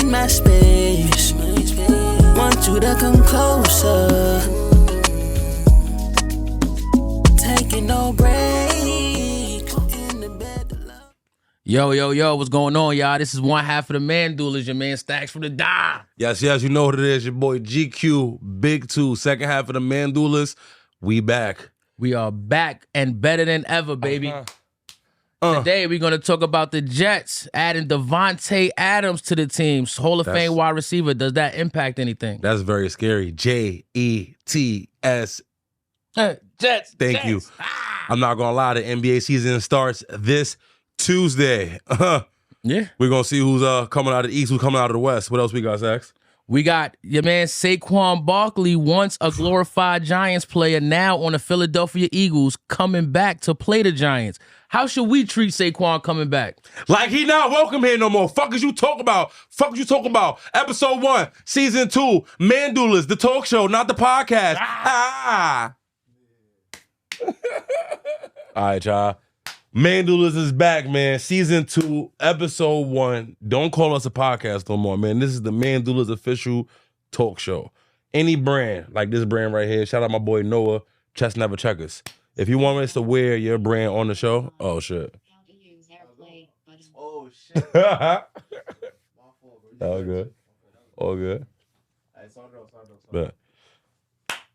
in my space. Want you to come closer. Taking no break. In the bed to love. Yo, what's going on, y'all? This is one half of the Manduelers, your man Stacks from the Dime. Yes, you know what it is. Your boy GQ, Big 2, second half of the Manduelers. We back. We are back and better than ever, baby. Today, we're going to talk about the Jets adding Devontae Adams to the team. Hall of Fame wide receiver. Does that impact anything? That's very scary. Jets. Jets. Thank you. I'm not going to lie. The NBA season starts this Tuesday. Yeah. We're going to see who's coming out of the East, who's coming out of the West. What else we got, Sax? We got your man Saquon Barkley, once a glorified Giants player, now on the Philadelphia Eagles, coming back to play the Giants. How should we treat Saquon coming back? Like he not welcome here no more. Fuck is you talking about? Episode 1, Season 2, Manduelers, the talk show, not the podcast. All right, y'all. Manduelers is back, man. Season 2, Episode 1. Don't call us a podcast no more, man. This is the Manduelers official talk show. Any brand, like this brand right here, shout out my boy Noah, Chest Never Checkers. If you want us to wear your brand on the show, oh, shit. Oh, shit. All good. All good. But,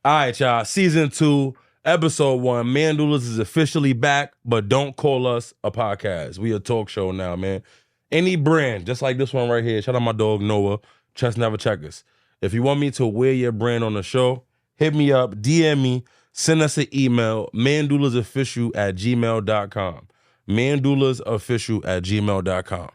all right, y'all. Season 2, Episode 1. Manduelers is officially back, but don't call us a podcast. We a talk show now, man. Any brand, just like this one right here. Shout out my dog Noah, Chest Never Checkers. If you want me to wear your brand on the show, hit me up, DM me, send us an email, manduelersofficial@gmail.com. Manduelersofficial@gmail.com.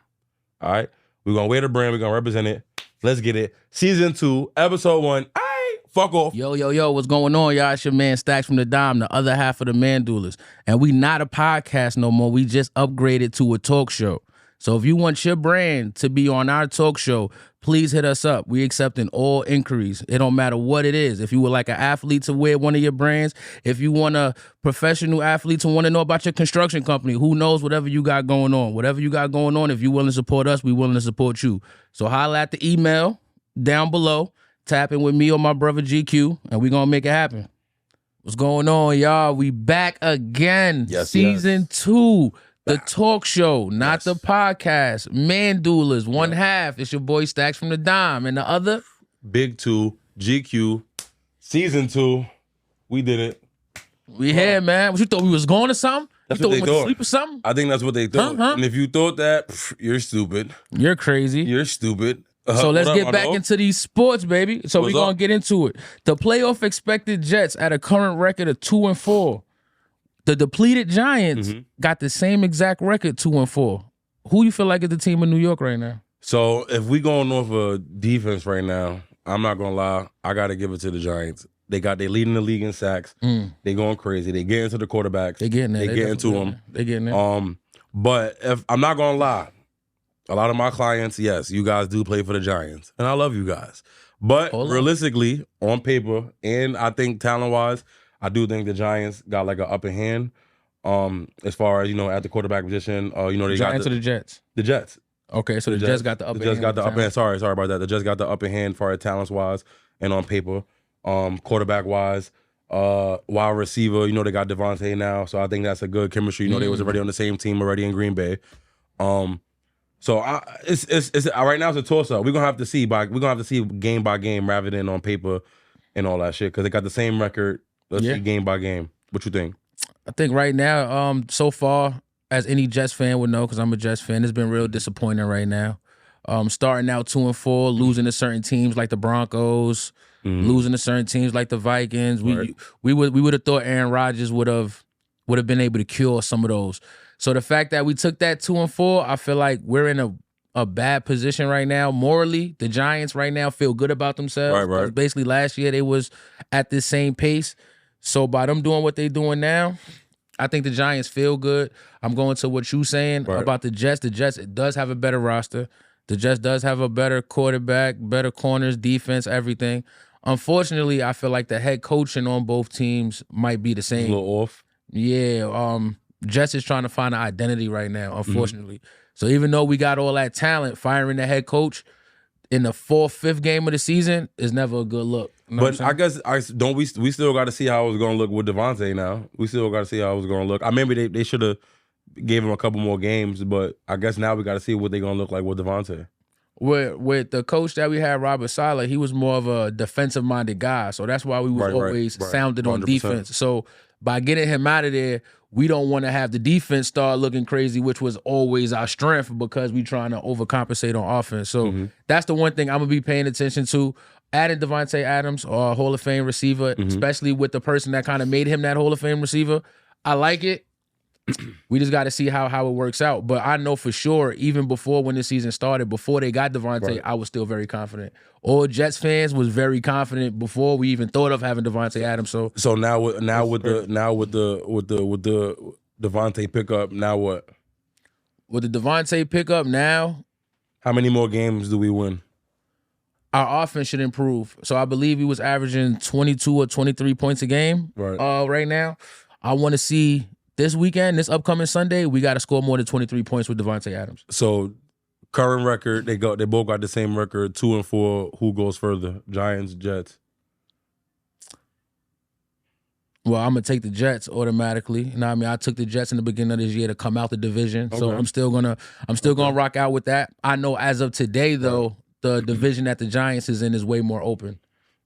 All right? We're going to wear the brand. We're going to represent it. Let's get it. Season 2, Episode 1. All right, fuck off. Yo, what's going on, y'all? It's your man Stacks from the Dime, the other half of the Manduelers. And we not a podcast no more. We just upgraded to a talk show. So if you want your brand to be on our talk show, please hit us up. We accepting all inquiries. It don't matter what it is. If you would like an athlete to wear one of your brands, if you want a professional athlete to want to know about your construction company, who knows, whatever you got going on. Whatever you got going on, if you're willing to support us, we willing to support you. So holla at the email down below, tap in with me or my brother GQ, and we going to make it happen. What's going on, y'all? We back again. Yes, Season 2. The talk show, not the podcast. Manduelers, one half. It's your boy Stacks from the Dime. And the other? Big 2, GQ, Season 2. We did it. We here, man. What you thought we was going to something? That's you thought what we they went to thought. sleep or something? I think that's what they thought. And if you thought that, you're stupid. You're crazy. You're stupid. So let's What up, get my back dog? into these sports, baby. So we're What's going up? to get into it. The playoff expected Jets at a current record of 2-4. The depleted Giants got the same exact record, 2-4. Who you feel like is the team in New York right now? So if we going off of defense right now, I'm not gonna lie, I gotta give it to the Giants. They leading the league in sacks. They going crazy. They get into the quarterbacks. They getting there. They get into them. They getting there. But if I'm not gonna lie, a lot of my clients, yes, you guys do play for the Giants, and I love you guys. But realistically, on paper, and I think talent-wise, I do think the Giants got like an upper hand. As far as, at the quarterback position, they Giants got or the Jets? the Jets. Okay, so the Jets got the upper hand. The Jets got the upper hand. Sorry about that. The Jets got the upper hand for talents-wise and on paper. Quarterback-wise, wide receiver, they got Devontae now, so I think that's a good chemistry. They was already on the same team already in Green Bay. So it's right now it's a toss-up. We're gonna have to see game by game rather than on paper and all that shit because they got the same record. Let's see game by game. What you think? I think right now, so far, as any Jets fan would know, because I'm a Jets fan, it's been real disappointing right now. Starting out 2-4, losing to certain teams like the Broncos, losing to certain teams like the Vikings. We would have thought Aaron Rodgers would have been able to cure some of those. So the fact that we took that 2-4, I feel like we're in a bad position right now. Morally, the Giants right now feel good about themselves. Right. Basically, last year they was at this same pace. So by them doing what they doing now, I think the Giants feel good. I'm going to what you saying about the Jets. The Jets, it does have a better roster. The Jets does have a better quarterback, better corners, defense, everything. Unfortunately, I feel like the head coaching on both teams might be the same. A little off. Yeah, Jets is trying to find an identity right now, unfortunately. So even though we got all that talent, firing the head coach, in the 4th, 5th game of the season is never a good look. You know But I guess we still got to see how it was going to look with Devontae now. We still got to see how it was going to look. I remember they should have gave him a couple more games, but I guess now we got to see what they're going to look like with Devontae. With the coach that we had, Robert Saleh, he was more of a defensive-minded guy, so that's why we was always founded on 100%. defense. So by getting him out of there, we don't want to have the defense start looking crazy, which was always our strength because we trying to overcompensate on offense. So that's the one thing I'm going to be paying attention to. Adding Devontae Adams, or a Hall of Fame receiver, especially with the person that kind of made him that Hall of Fame receiver, I like it. We just got to see how it works out. But I know for sure, even before when the season started, before they got Devontae, I was still very confident. All Jets fans was very confident before we even thought of having Devontae Adams. So now with the Devontae pickup, now what? With the Devontae pickup now, how many more games do we win? Our offense should improve. So I believe he was averaging 22 or 23 points a game right now. I want to see this weekend, this upcoming Sunday, we got to score more than 23 points with Devontae Adams. So current record, they both got the same record, 2-4. Who goes further? Giants, Jets. Well, I'm gonna take the Jets automatically. You know what I mean? I took the Jets in the beginning of this year to come out the division. So I'm still gonna rock out with that. I know as of today though, the division that the Giants is in is way more open.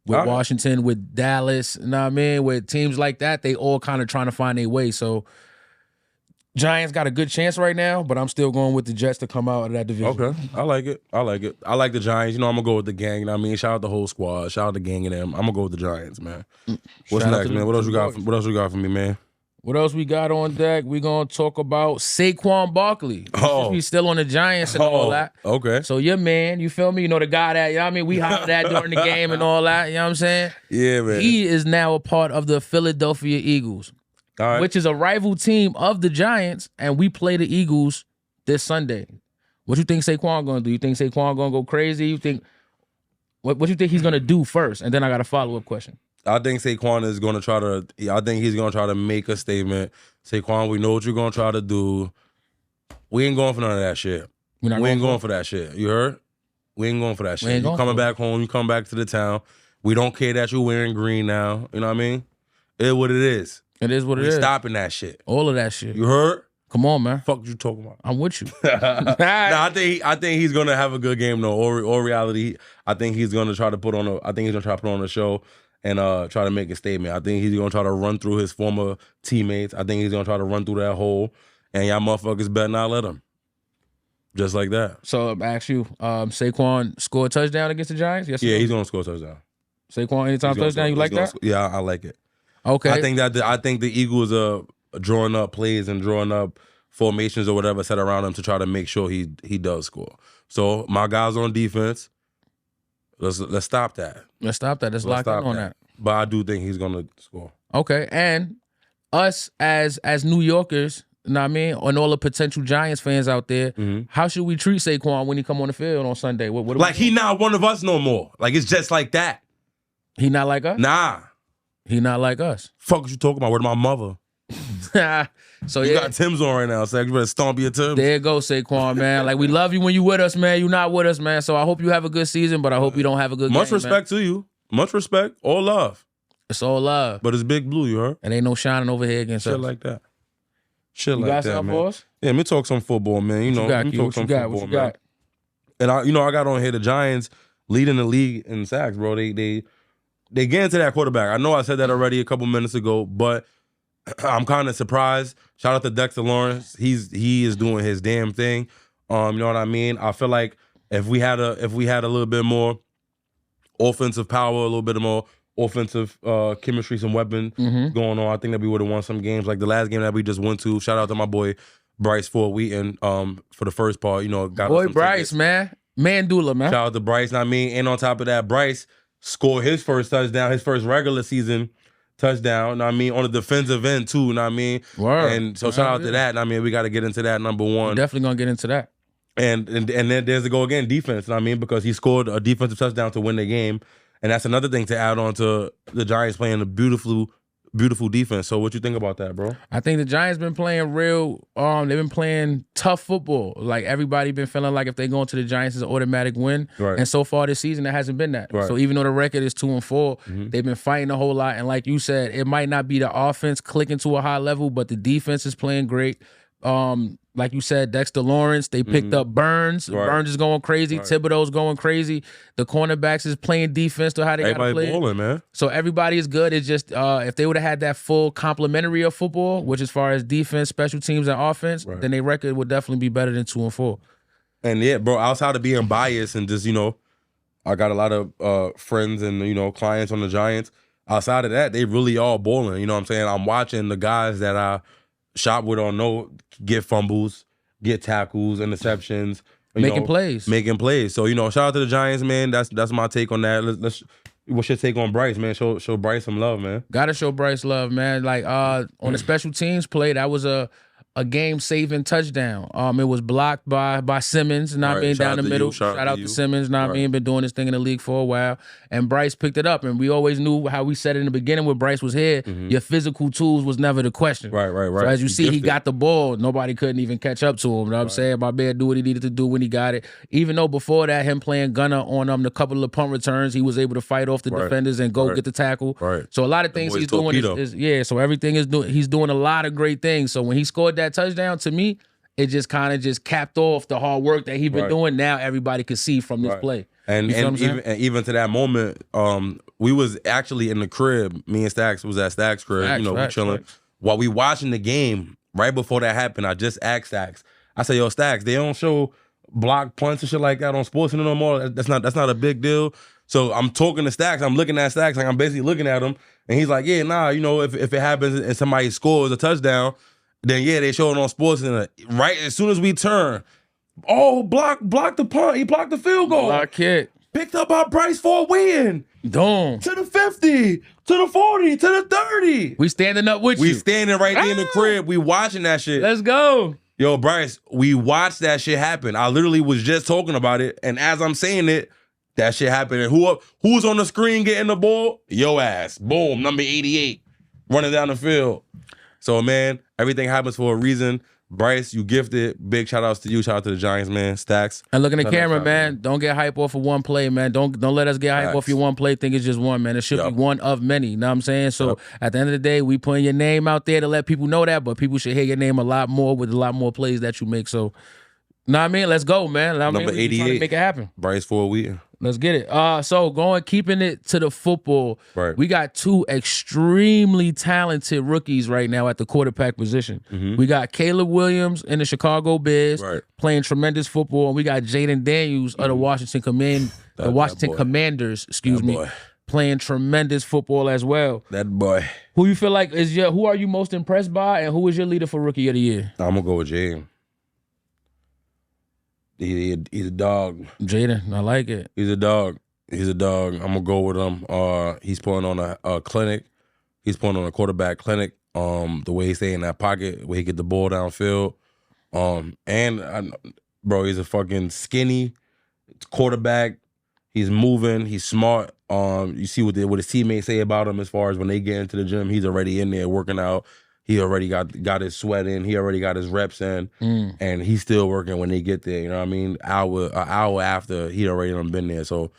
With Washington, with Dallas, you know what I mean? With teams like that, they all kind of trying to find their way. So Giants got a good chance right now, but I'm still going with the Jets to come out of that division. Okay. I like it. I like the Giants. You know, I'm going to go with the gang. You know what I mean? Shout out the whole squad. Shout out the gang and them. I'm going to go with the Giants, man. What's next, man? What else you got for me, man? What else we got on deck? We're going to talk about Saquon Barkley. He's still on the Giants and all that. Okay. So your man, you feel me? You know, the guy that, you know what I mean? We hollered at during the game and all that. You know what I'm saying? Yeah, man. He is now a part of the Philadelphia Eagles, which is a rival team of the Giants, and we play the Eagles this Sunday. What you think Saquon going to do? You think Saquon going to go crazy? You think what you think he's going to do first? And then I got a follow-up question. I think Saquon is going to try to – I think he's going to try to make a statement. Saquon, we know what you're going to try to do. We ain't going for none of that shit. We ain't going for that shit. You heard? We ain't going for that shit. You coming back home. You come back to the town. We don't care that you're wearing green now. You know what I mean? It is what it is. It is what it is. We stopping that shit. All of that shit. You heard? Come on, man. Fuck you talking about? I'm with you. I think he's gonna have a good game though. Or reality, I think he's gonna try to put on a show and try to make a statement. I think he's gonna try to run through his former teammates. I think he's gonna try to run through that hole, and y'all motherfuckers better not let him. Just like that. So I ask you, Saquon score a touchdown against the Giants? Yes. Yeah, he's gonna score a touchdown. Saquon anytime touchdown. You like that? Yeah, I like it. Okay. I think the Eagles are drawing up plays and drawing up formations or whatever set around him to try to make sure he does score. So my guys on defense, let's stop that. Let's stop that. Let's lock in on that. But I do think he's gonna score. Okay, and us as New Yorkers, you know what I mean, and all the potential Giants fans out there, how should we treat Saquon when he come on the field on Sunday? What like he not one of us no more. Like it's just like that. He not like us? Nah. He not like us. Fuck what you talking about? Where's my mother? So you got Tim's on right now, so you better stomp your Tims. There you go, Saquon, man. Like we love you when you with us, man. You not with us, man. So I hope you have a good season, but I hope you don't have a good game. Much respect to you. Much respect. All love. It's all love. But it's big blue, you heard? And ain't no shining over here against us. Shit like that. Shit you like got that, something man. for us? Yeah, let me talk some football, man. You know, let me talk some football, man. And I got on here the Giants leading the league in sacks, bro. They get into that quarterback. I know I said that already a couple minutes ago, but I'm kind of surprised. Shout out to Dexter Lawrence. He is doing his damn thing. You know what I mean? I feel like if we had a little bit more offensive power, a little bit more offensive chemistry, some weapon going on, I think that we would have won some games. Like the last game that we just went to. Shout out to my boy Bryce Ford Wheaton for the first part. You know, got boy Bryce, tickets. Man, Manduelers, man. Shout out to Bryce. I mean, and on top of that, Bryce scored his first touchdown, his first regular season touchdown, I mean, on the defensive end too, you know what I mean? Word. And so shout out to that. I mean, we got to get into that, number one. We're definitely going to get into that. And then there's the go again, defense, you know what I mean? Because he scored a defensive touchdown to win the game. And that's another thing to add on to the Giants playing a beautiful beautiful defense. So what you think about that, bro? I think the Giants been playing real. They've been playing tough football. Like everybody been feeling like if they go into the Giants, it's an automatic win. Right. And so far this season, it hasn't been that. Right. So even though the record is 2-4, they've been fighting a whole lot. And like you said, it might not be the offense clicking to a high level, but the defense is playing great. Like you said, Dexter Lawrence, they picked up Burns. Right. Burns is going crazy. Right. Thibodeau's going crazy. The cornerbacks is playing defense to how they got to play. Everybody balling, man. So everybody is good. It's just if they would have had that full complementary of football, which as far as defense, special teams, and offense, then their record would definitely be better than 2-4. And yeah, bro, outside of being biased and just, I got a lot of friends and, clients on the Giants. Outside of that, they really all balling. You know what I'm saying? I'm watching the guys that I shop with or know get fumbles, get tackles, interceptions. Making plays. So, shout out to the Giants, man. That's my take on that. Let's what's your take on Bryce, man? Show Bryce some love, man. Gotta show Bryce love, man. Like on the special teams play, that was a game-saving touchdown. It was blocked by Simmons, down the middle. Shout out to Simmons, been doing this thing in the league for a while. And Bryce picked it up. And we always knew how we said it in the beginning when Bryce was here, your physical tools was never the question. Right. So as you see, he got the ball. Nobody couldn't even catch up to him. You know what I'm saying? My man do what he needed to do when he got it. Even though before that, him playing gunner on the couple of punt returns, he was able to fight off the defenders and go get the tackle. Right. So a lot of things he's doing is so everything is doing. He's doing a lot of great things. So when he scored that touchdown, to me, it just kind of just capped off the hard work that he's been doing. Now everybody can see from this play. And even to that moment, we was actually in the crib. Me and Stacks was at Stacks' crib. We chilling while we watching the game. Right before that happened, I just asked Stacks. I said, "Yo, Stacks, they don't show block punts and shit like that on sports no more. That's not a big deal." So I'm talking to Stacks. I'm looking at Stacks like I'm basically looking at him, and he's like, "Yeah, nah. If it happens and somebody scores a touchdown." Then they show it on sports, and right as soon as we turn, block the punt. He blocked the field goal. Block kick. Picked up by Bryce for a win. Dome. To the 50, to the 40, to the 30. We standing up with you. We standing right there in the crib. We watching that shit. Let's go. Yo, Bryce, we watched that shit happen. I literally was just talking about it, and as I'm saying it, that shit happened. And who's on the screen getting the ball? Yo ass. Boom, number 88, running down the field. So, man, everything happens for a reason. Bryce, you gifted. Big shout outs to you. Shout out to the Giants, man. Stacks. And look in the camera, man. Don't get hype off of one play, man. Don't let us get hype off your one play. Think it's just one, man. It should be one of many. You know what I'm saying? So at the end of the day, we putting your name out there to let people know that, but people should hear your name a lot more with a lot more plays that you make. So, know what I mean? Let's go, man. Number 88. Make it happen. Bryce for a week. Let's get it. So keeping it to the football, we got two extremely talented rookies right now at the quarterback position. We got Caleb Williams in the Chicago Bears playing tremendous football, and we got Jaden Daniels of the Washington Commanders, playing tremendous football as well. That boy. Who you feel like who are you most impressed by, and who is your leader for Rookie of the Year? I'm gonna go with Jaden. He's a dog. Jaden, I like it. He's a dog. I'm gonna go with him. He's putting on a clinic. He's putting on a quarterback clinic. The way he stay in that pocket, where he get the ball downfield. Bro, he's a fucking skinny quarterback. He's moving. He's smart. You see what his teammates say about him as far as when they get into the gym, he's already in there working out. He already got his sweat in. He already got his reps in, and he's still working when they get there. You know what I mean? An hour after he already done been there. So,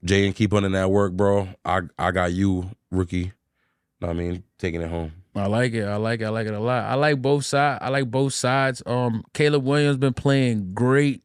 Jay, keep putting in that work, bro. I got you, rookie. You know what I mean? Taking it home. I like it. I like it a lot. I like both sides. Caleb Williams been playing great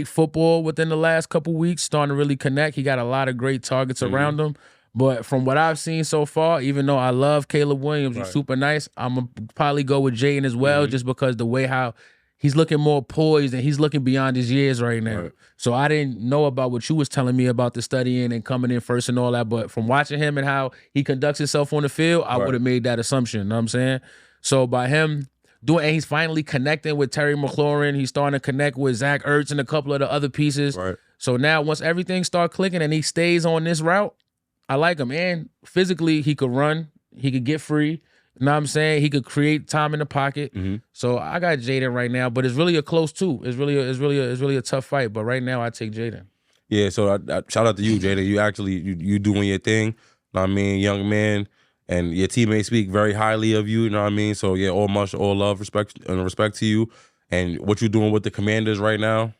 football within the last couple weeks. Starting to really connect. He got a lot of great targets around him. But from what I've seen so far, even though I love Caleb Williams, he's super nice, I'm going to probably go with Jaden as well, just because the way how he's looking more poised and he's looking beyond his years right now. So I didn't know about what you was telling me about the studying and coming in first and all that, but from watching him and how he conducts himself on the field, I would have made that assumption, you know what I'm saying? So by him and he's finally connecting with Terry McLaurin, he's starting to connect with Zach Ertz and a couple of the other pieces. So now once everything starts clicking and he stays on this route, I like him. And physically, he could run. He could get free. You know what I'm saying? He could create time in the pocket. So I got Jaden right now, but it's really a close two. It's really a tough fight. But right now, I take Jaden. Yeah. So I shout out to you, Jaden. You actually you doing your thing. Know what I mean, young man. and your teammates speak very highly of you. You know what I mean? So yeah, all love, respect to you, and what you're doing with the Commanders right now.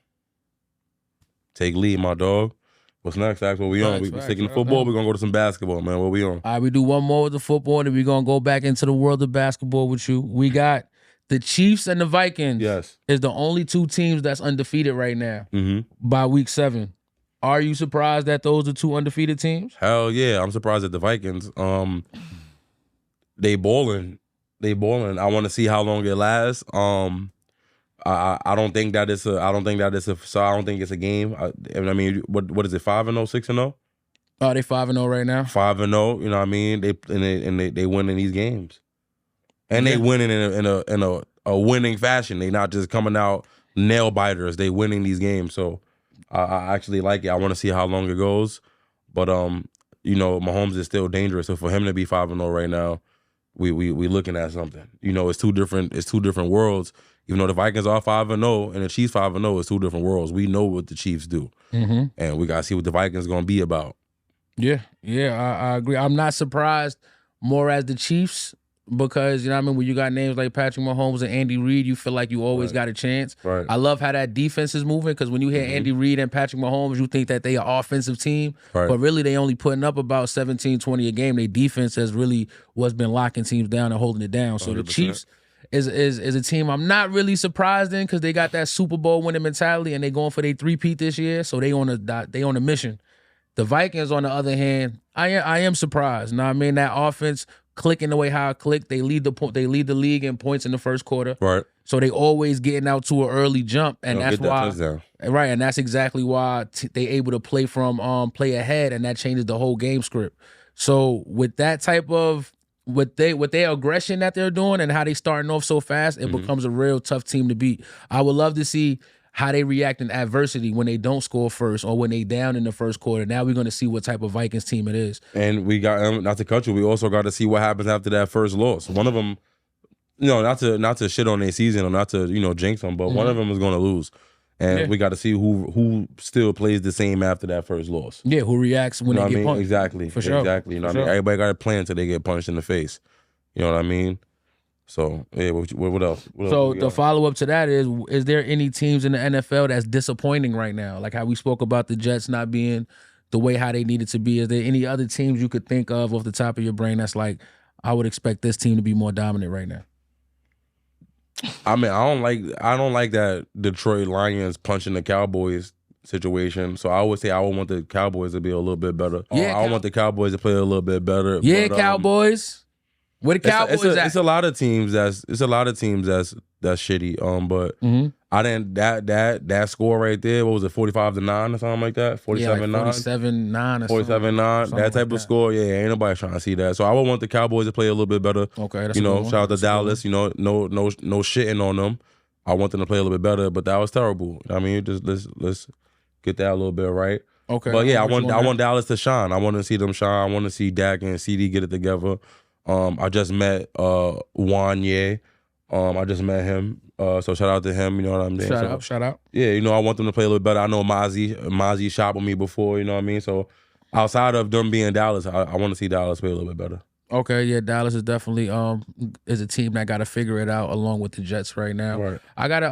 Take lead, my dog. What's next, Ax? What we on? We sticking to football. We're gonna go to some basketball, man. What we on? All right, we do one more with the football, and then we're gonna go back into the world of basketball with you. We got the Chiefs and the Vikings. Yes, is the only two teams that's undefeated right now by week 7. Are you surprised that those are two undefeated teams? Hell yeah, I'm surprised at the Vikings. They balling. I want to see how long it lasts. I don't think that it's a. I don't think it's a game. I mean, what is it? 5-0, 6-0? Oh, they 5-0 right now. 5-0. You know what I mean? They win in these games, and they winning in a winning fashion. They not just coming out nail biters. They winning these games. So I actually like it. I want to see how long it goes, but Mahomes is still dangerous. So for him to be 5-0 right now, we looking at something. It's two different worlds. Even though the Vikings are 5-0 and the Chiefs 5-0, it's two different worlds. We know what the Chiefs do, and we gotta see what the Vikings gonna be about. Yeah, I agree. I'm not surprised more as the Chiefs because you know what I mean. When you got names like Patrick Mahomes and Andy Reid, you feel like you always got a chance. Right. I love how that defense is moving because when you hear Andy Reid and Patrick Mahomes, you think that they are offensive team, but really they only putting up about 17, 20 a game. Their defense has really what's been locking teams down and holding it down. So 100%. The Chiefs is a team I'm not really surprised in because they got that Super Bowl winning mentality and they going for their 3-peat this year. So they on a mission. The Vikings, on the other hand, I am surprised. Now I mean that offense clicking the way how it clicked. They lead the league in points in the first quarter. Right. So they always getting out to an early jump, and that's why. Touchdown. Right, and that's exactly why they able to play play ahead, and that changes the whole game script. So with that type of with their aggression that they're doing and how they starting off so fast, it becomes a real tough team to beat. I would love to see how they react in adversity when they don't score first or when they down in the first quarter. Now we're going to see what type of Vikings team it is. And we got, not to cut you, we also got to see what happens after that first loss. One of them, not to shit on their season or not to, jinx them, but one of them is going to lose. And we got to see who still plays the same after that first loss. Yeah, who reacts when they get punched. Exactly. For sure. Exactly. What I mean? Everybody got a plan until they get punched in the face. You know what I mean? So, yeah, what else? The follow-up to that is there any teams in the NFL that's disappointing right now? Like how we spoke about the Jets not being the way how they needed to be. Is there any other teams you could think of off the top of your brain that's like, I would expect this team to be more dominant right now? I mean, I don't like that Detroit Lions punching the Cowboys situation. So I would say I would want the Cowboys to be a little bit better. Yeah, I want the Cowboys to play a little bit better. Yeah, but, Cowboys. Where the Cowboys at? It's a lot of teams that's shitty. But I didn't that score right there. What was it? 45-9 or something like that. 47-9. 47-9 or 47-9. That type of score. Yeah, ain't nobody trying to see that. So I would want the Cowboys to play a little bit better. Okay, that's shout out to Dallas. No shitting on them. I want them to play a little bit better, but that was terrible. I mean, just let's get that a little bit right. Okay, but yeah, I want Dallas to shine. I want to see them shine. I want to see Dak and CD get it together. I just met Wanye. I just met him. So shout out to him. You know what I'm saying? Shout out. Yeah, I want them to play a little better. I know Mozzie shot with me before. You know what I mean? So outside of them being Dallas, I want to see Dallas play a little bit better. Okay, yeah, Dallas is definitely is a team that got to figure it out along with the Jets right now. Right. I got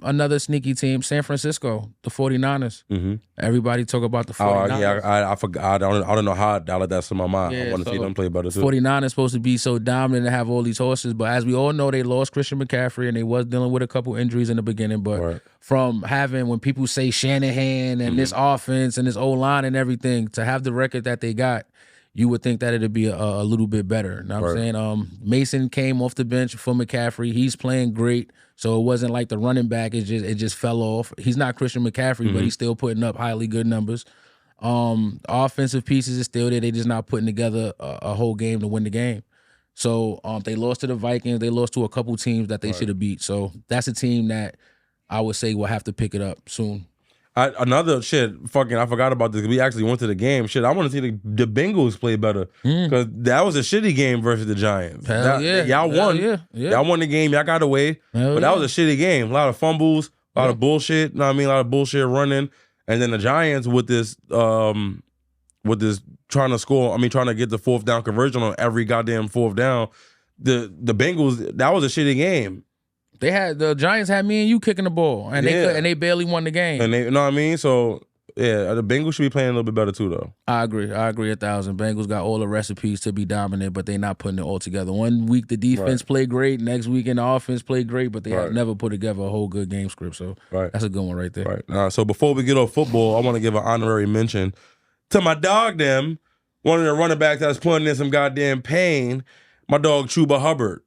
another sneaky team, San Francisco, the 49ers. Everybody talk about the 49ers. Oh, yeah, I forgot. I don't know how that's in my mind. I want to see them play better too. 49ers supposed to be so dominant and have all these horses, but as we all know, they lost Christian McCaffrey and they was dealing with a couple injuries in the beginning. But from having, when people say Shanahan and this offense and this O-line and everything, to have the record that they got, you would think that it'd be a little bit better. You know what I'm saying? Mason came off the bench for McCaffrey. He's playing great, so it wasn't like the running back. It just fell off. He's not Christian McCaffrey, but he's still putting up highly good numbers. Offensive pieces is still there. They just not putting together a whole game to win the game. So they lost to the Vikings. They lost to a couple teams that they should have beat. So that's a team that I would say will have to pick it up soon. I forgot about this. We actually went to the game. I want to see the Bengals play better because that was a shitty game versus the Giants. Y'all won. Y'all won the game. Y'all got away, but that was a shitty game. A lot of fumbles, a lot of bullshit. You know what I mean? A lot of bullshit running, and then the Giants with this with this trying to get the fourth down conversion on every goddamn fourth down. The Bengals, that was a shitty game. The Giants had me and you kicking the ball, and they barely won the game. And they, you know what I mean? So yeah, the Bengals should be playing a little bit better too, though. I agree 1,000. Bengals got all the recipes to be dominant, but they're not putting it all together. One week the defense played great, next weekend the offense played great, but they have never put together a whole good game script. So that's a good one right there. Right. So before we get off football, I want to give an honorary mention to my dog, one of the running backs that's putting in some goddamn pain, my dog Chuba Hubbard.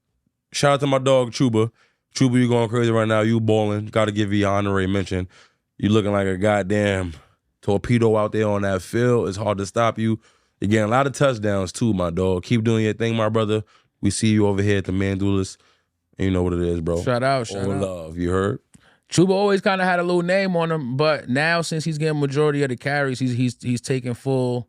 Shout out to my dog Chuba. Chuba, you going crazy right now. You balling. Got to give you an honorary mention. You looking like a goddamn torpedo out there on that field. It's hard to stop you. You're getting a lot of touchdowns too, my dog. Keep doing your thing, my brother. We see you over here at the Manduelers. And you know what it is, bro. Shout out. Love, you heard? Chuba always kind of had a little name on him, but now since he's getting majority of the carries, he's taking full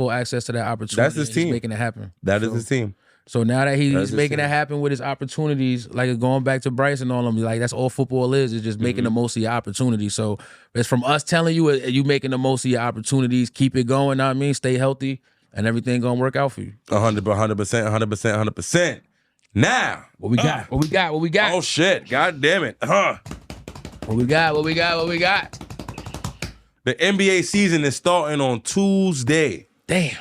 access to that opportunity. That's his team. He's making it happen. That is his team. So now that he's making it happen with his opportunities, like going back to Bryce and all them, like that's all football is just making the most of your opportunities. So it's from us telling you, you making the most of your opportunities. Keep it going. Know what I mean, stay healthy, and everything gonna work out for you. 100%. Now, what we got? What we got? Oh shit! God damn it! What we got? The NBA season is starting on Tuesday. Damn.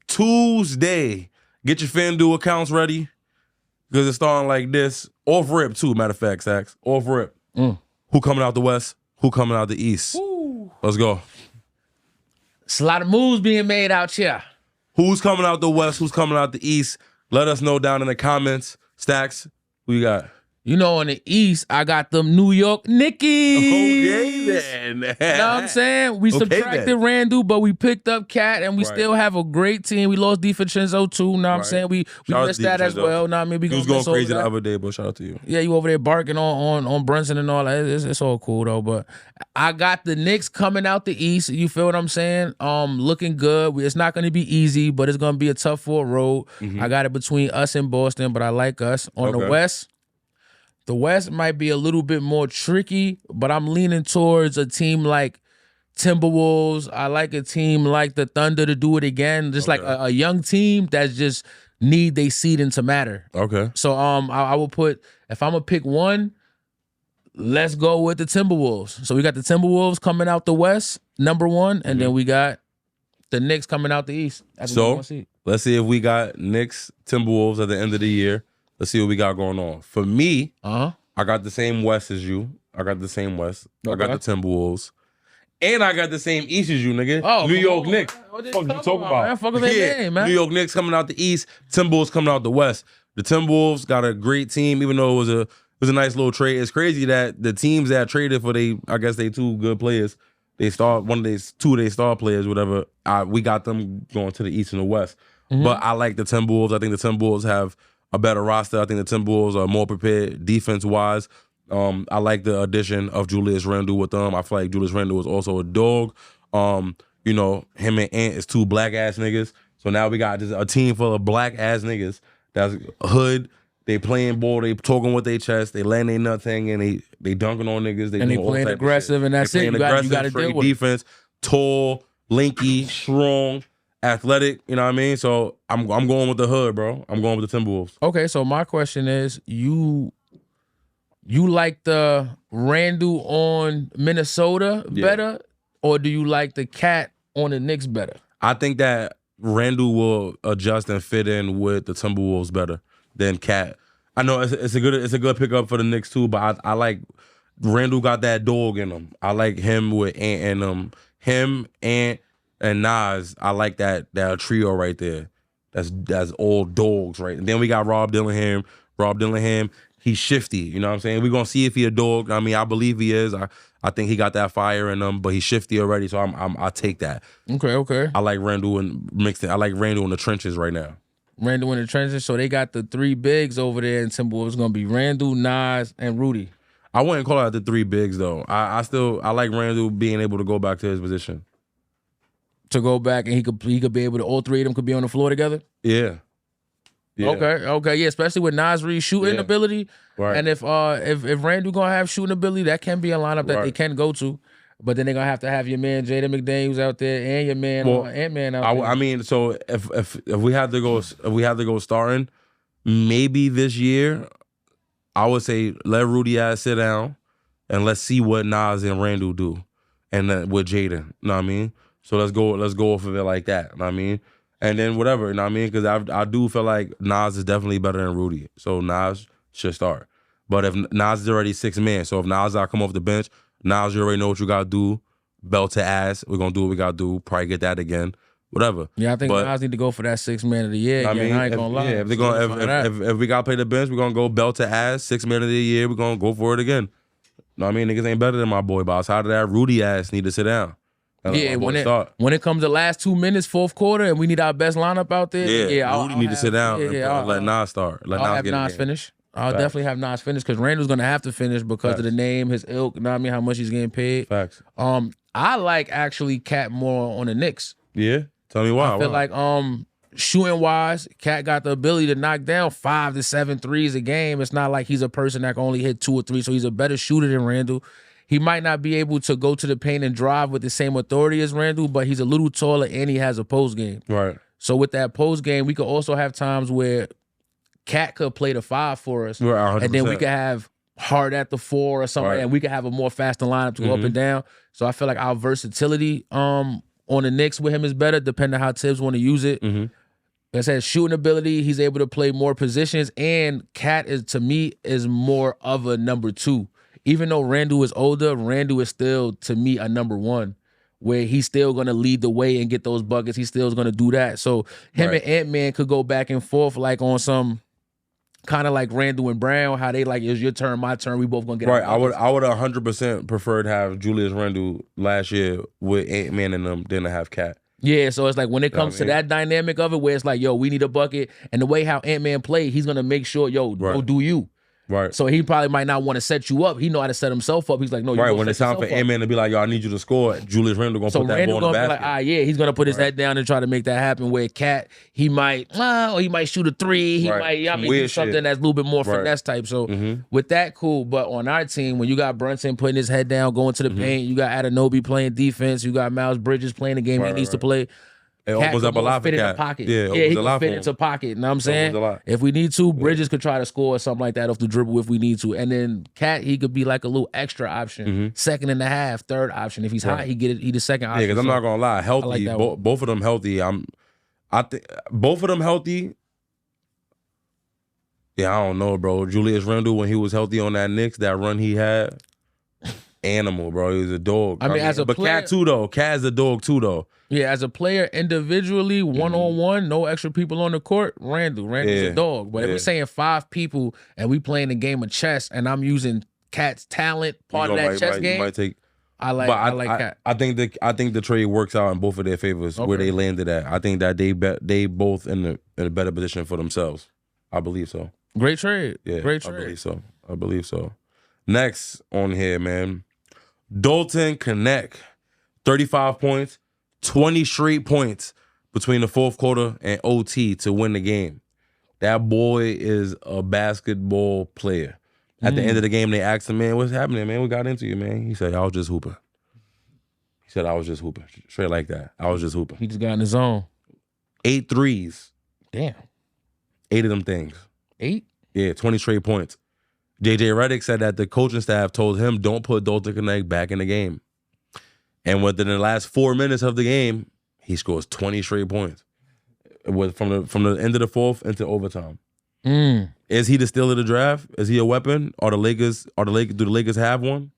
Tuesday. Get your FanDuel accounts ready because it's starting like this. Off rip, too, matter of fact, Sax. Off rip. Who coming out the West? Who coming out the East? Ooh. Let's go. It's a lot of moves being made out here. Who's coming out the West? Who's coming out the East? Let us know down in the comments. Stacks, who you got? You know, on the East, I got them New York Knickies. Okay, then. You know what I'm saying? We subtracted Randall, but we picked up Cat, and we still have a great team. We lost DiFrancesco, too. You know what I'm saying? We missed that as well. Know what I mean? He was going crazy the other day, but shout out to you. Yeah, you over there barking on Brunson and all that. It's all cool, though. But I got the Knicks coming out the East. You feel what I'm saying? Looking good. It's not going to be easy, but it's going to be a tough for a road. I got it between us and Boston, but I like us. On the West, the West might be a little bit more tricky, but I'm leaning towards a team like Timberwolves. I like a team like the Thunder to do it again. Just like a young team that's just need they seeding to matter. Okay. So I will put, if I'm gonna pick one, let's go with the Timberwolves. So we got the Timberwolves coming out the West, number one, and then we got the Knicks coming out the East. So let's see if we got Knicks, Timberwolves at the end of the year. Let's see what we got going on. For me, I got the same West as you. I got the same West. I got the Timberwolves. And I got the same East as you, nigga. Oh, New York Knicks. What you talking about? Fuck with that game, man. New York Knicks coming out the East. Timberwolves coming out the West. The Timberwolves got a great team, even though it was a nice little trade. It's crazy that the teams that traded for they two good players, two of their star players, whatever. We got them going to the East and the West. But I like the Timberwolves. I think the Timberwolves have a better roster. I think the Timberwolves are more prepared defense-wise. I like the addition of Julius Randle with them. I feel like Julius Randle is also a dog. You know, him and Ant is two black-ass niggas. So now we got just a team full of black-ass niggas that's hood. They playing ball. They talking with their chest. They letting their nuts hang and they dunking on niggas. They playing aggressive, and that's it. You got to deal with defense. Tall, lanky, strong, athletic, you know what I mean? So I'm going with the hood, bro. I'm going with the Timberwolves. Okay, so my question is, you like the Randall on Minnesota better, or do you like the Cat on the Knicks better? I think that Randall will adjust and fit in with the Timberwolves better than Cat. I know it's a good pickup for the Knicks too, but I like Randall got that dog in him. I like him with Ant and him and Nas. I like that trio right there. That's all dogs, right? And then we got Rob Dillingham. He's shifty, you know what I'm saying? We're gonna see if he a dog. I mean, I believe he is. I think he got that fire in him, but he's shifty already, so I take that. Okay. I like Randall and mixed it. I like Randall in the trenches right now. Randall in the trenches. So they got the three bigs over there, and Timberwolves gonna be Randall, Nas, and Rudy. I wouldn't call out the three bigs though. I like Randall being able to go back to his position. To go back and he could be able to, all three of them could be on the floor together? Yeah. Okay, yeah, especially with Nas Reed's shooting ability. Right. And if Randall gonna have shooting ability, that can be a lineup that they can go to. But then they're gonna have to have your man Jaden McDaniels out there and your man Ant-Man out there. I mean, so if we had to go starting, maybe this year, I would say let Rudy ass sit down and let's see what Nas and Randall do, and then with Jaden. You know what I mean? So let's go off of it like that. You know what I mean? And then whatever. You know what I mean? Because I do feel like Nas is definitely better than Rudy, so Nas should start. But if Nas is already 6 man, so if Nas come off the bench, Nas, you already know what you gotta do. Belt to ass. We're gonna do what we gotta do. Probably get that again. Whatever. Yeah, I think Nas need to go for that 6 man of the year. I ain't gonna lie. Yeah, if we gotta play the bench, we're gonna go belt to ass, 6 man of the year. We're gonna go for it again. Know what I mean? Niggas ain't better than my boy, but outside of that, Rudy ass need to sit down. Yeah, when it comes to last 2 minutes, fourth quarter, and we need our best lineup out there. Rudy need to sit down and let Nas start. Let I'll Nas have get Nas finish. I'll definitely have Nas finish because Randall's gonna have to finish because of the name, his ilk. You know what I mean? How much he's getting paid. Facts. I like actually Cat more on the Knicks. Yeah, tell me why. I feel like shooting wise, Cat got the ability to knock down 5 to 7 threes a game. It's not like he's a person that can only hit 2 or 3, so he's a better shooter than Randall. He might not be able to go to the paint and drive with the same authority as Randall, but he's a little taller and he has a post game. Right. So with that post game, we could also have times where Cat could play the 5 for us, right, and then we could have Hart at the 4 or something, and we could have a more faster lineup to go up and down. So I feel like our versatility on the Knicks with him is better, depending on how Tibbs want to use it. Like I said, shooting ability, he's able to play more positions, and Cat is, to me, is more of a number 2. Even though Randall is older, Randall is still, to me, a number 1, where he's still going to lead the way and get those buckets. He's still going to do that. So him and Ant-Man could go back and forth like on some kind of like Randall and Brown, how they like, it's your turn, my turn, we both going to get right. I would 100% prefer to have Julius Randle last year with Ant-Man in them than to have Cat. Yeah, so it's like when it comes to that dynamic of it, where it's like, yo, we need a bucket, and the way how Ant-Man played, he's going to make sure, yo, go do you. Right. So he probably might not want to set you up. He know how to set himself up. He's like, no, you right. When it's time for Ant-Man to be like, yo, I need you to score, Julius Randle gonna put that ball in the basket. Like, he's gonna put his head down and try to make that happen. Where Cat, he might shoot a 3. He might, do something that's a little bit more finesse type. So with that, cool. But on our team, when you got Brunson putting his head down, going to the paint, you got Anunoby playing defense, you got Miles Bridges playing the game he needs to play. It opens up a lot for Cat. Pocket. Yeah, he can fit into pocket. You know what I'm saying? If we need to, Bridges could try to score or something like that off the dribble if we need to. And then Cat, he could be like a little extra option, second and a half, third option. If he's hot, he get it. He the second option. Yeah, because I'm not gonna lie, healthy. Like both of them healthy. I think both of them healthy. Yeah, I don't know, bro. Julius Randle, when he was healthy on that Knicks, that run he had, animal, bro. He was a dog. I mean, as a player, Cat too though. Cat is a dog too though. Yeah, as a player, individually, one-on-one, no extra people on the court, Randall's a dog. But if we're saying 5 people and we playing a game of chess and I'm using Cat's talent, part of that chess game, I like Cat. I think the trade works out in both of their favors where they landed at. I think that they both in a better position for themselves. I believe so. Great trade. Yeah, great trade. I believe so. Next on here, man, Dalton Knecht, 35 points. 20 straight points between the fourth quarter and OT to win the game. That boy is a basketball player. At the end of the game, they asked him, man, what's happening, man? We got into you, man. He said, I was just hooping. Straight like that. I was just hooping. He just got in his zone. 8 threes. Damn. 8 of them things. 8? Yeah, 20 straight points. JJ Redick said that the coaching staff told him, don't put Dalton Knecht back in the game. And within the last 4 minutes of the game, he scores 20 straight points. From the end of the fourth into overtime. Is he the steal of the draft? Is he a weapon? Do the Lakers have one?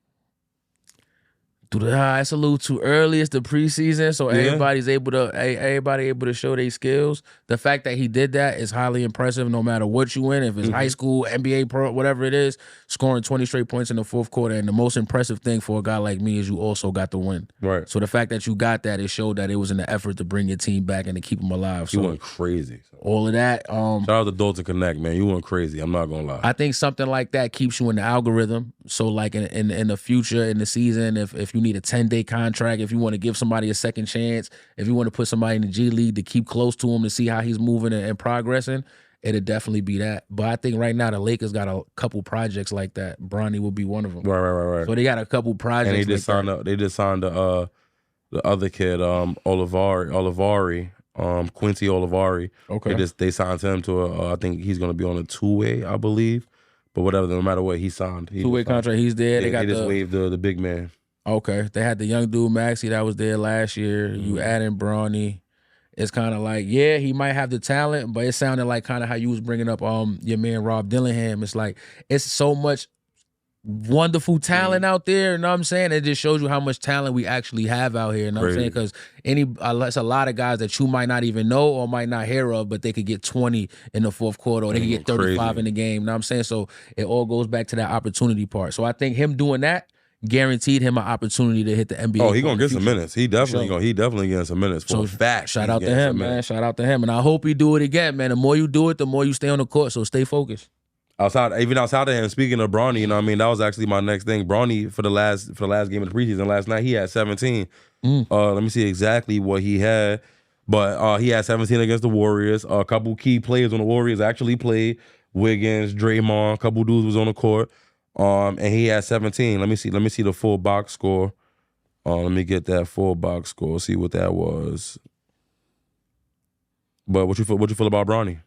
It's a little too early. It's the preseason, so everybody able to show their skills. The fact that he did that is highly impressive. No matter what you win, if it's high school, NBA, pro, whatever it is, scoring 20 straight points in the fourth quarter. And the most impressive thing for a guy like me is you also got the win. Right. So the fact that you got that, it showed that it was in the effort to bring your team back and to keep them alive. He went crazy. All of that. Shout out to Dalton Knecht, man. You went crazy. I'm not gonna lie. I think something like that keeps you in the algorithm. So like in the future, in the season, if you need a 10-day contract, if you want to give somebody a second chance, if you want to put somebody in the G League to keep close to him to see how he's moving and progressing, it'd definitely be that. But I think right now the Lakers got a couple projects like that. Bronny will be one of them. Right. So they got a couple projects. And they just like signed that. they just signed the other kid, Olivari, Quincy Olivari. Okay. They signed him to I think he's gonna be on a 2-way, I believe. But whatever, no matter what, he signed. 2-way contract. He's there. Yeah, they just waived the big man. Okay. They had the young dude Maxey that was there last year. You add in Bronny. It's kind of like, yeah, he might have the talent, but it sounded like kind of how you was bringing up your man Rob Dillingham. It's like it's so much wonderful talent out there. You know what I'm saying? It just shows you how much talent we actually have out here. You know what I'm saying? Because it's a lot of guys that you might not even know or might not hear of, but they could get 20 in the fourth quarter or they could get 35 in the game. You know what I'm saying? So it all goes back to that opportunity part. So I think him doing that guaranteed him an opportunity to hit the NBA. Oh, he gonna get some minutes. He definitely getting some minutes for a fact. Shout out to him, man. Shout out to him. And I hope he do it again, man. The more you do it, the more you stay on the court. So stay focused. Outside of him, speaking of Bronny, you know what I mean? That was actually my next thing. Bronny, for the last game of the preseason last night, he had 17. Let me see exactly what he had. But he had 17 against the Warriors. A couple key players on the Warriors actually played. Wiggins, Draymond, a couple dudes was on the court. And he had 17. Let me see the full box score. Let me get that full box score. See what that was. But what you feel about Bronny?